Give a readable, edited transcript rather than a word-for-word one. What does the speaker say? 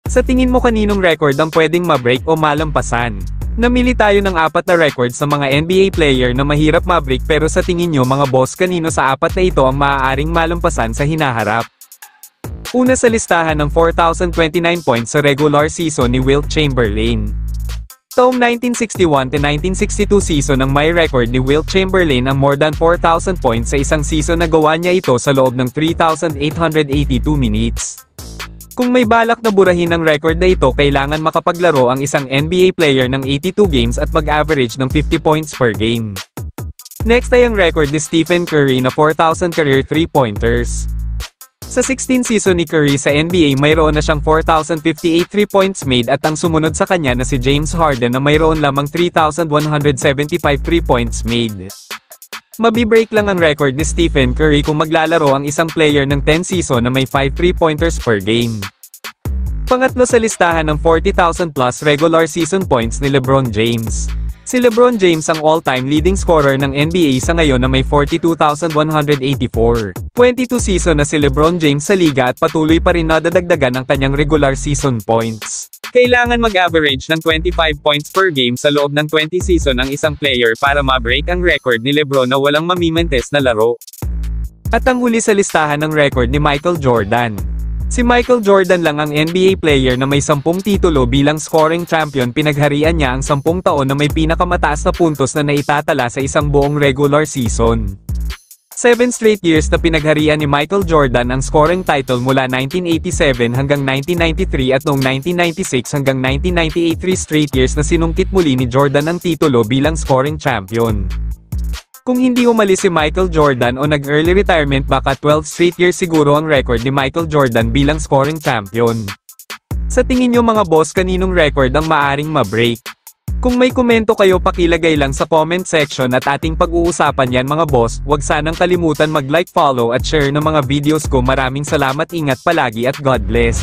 Sa tingin mo kaninong record ang pwedeng ma-break o malampasan? Namili tayo ng 4 na records sa mga NBA player na mahirap ma-break pero sa tingin nyo mga boss kanino sa 4 na ito ang maaaring malampasan sa hinaharap? Una sa listahan ng 4,029 points sa regular season ni Wilt Chamberlain. Taong 1961-1962 season ang may record ni Wilt Chamberlain ang more than 4,000 points sa isang season na gawa niya ito sa loob ng 3,882 minutes. Kung may balak na burahin ang record na ito kailangan makapaglaro ang isang NBA player ng 82 games at mag-average ng 50 points per game. Next ay ang record ni Stephen Curry na 4,000 career 3-pointers. Sa 16 season ni Curry sa NBA mayroon na siyang 4,058 3-points made at ang sumunod sa kanya na si James Harden na mayroon lamang 3,175 3-points made. Mabibreak lang ang record ni Stephen Curry kung maglalaro ang isang player ng 10 season na may 5 3-pointers per game. Pangatlo sa listahan ng 40,000 plus regular season points ni LeBron James. Si LeBron James ang all-time leading scorer ng NBA sa ngayon na may 42,184. 22 season na si LeBron James sa liga at patuloy pa rin nadadagdagan ang kanyang regular season points. Kailangan mag-average ng 25 points per game sa loob ng 20 season ang isang player para ma-break ang record ni LeBron na walang mamimentes na laro. At ang huli sa listahan ng record ni Michael Jordan. Si Michael Jordan lang ang NBA player na may 10 titulo bilang scoring champion. Pinagharian niya ang 10 taon na may pinakamataas na puntos na naitatala sa isang buong regular season. 7 straight years na pinagharian ni Michael Jordan ang scoring title mula 1987 hanggang 1993 at noong 1996 hanggang 1998 3 straight years na sinungkit muli ni Jordan ang titulo bilang scoring champion. Kung hindi umalis si Michael Jordan o nag-early retirement baka 12 straight years siguro ang record ni Michael Jordan bilang scoring champion. Sa tingin nyo mga boss kaninong record ang maaring ma-break? Kung may komento kayo pakilagay lang sa comment section at ating pag-uusapan yan mga boss. Huwag sanang kalimutan mag-like, follow at share ng mga videos ko. Maraming salamat, ingat palagi at God bless.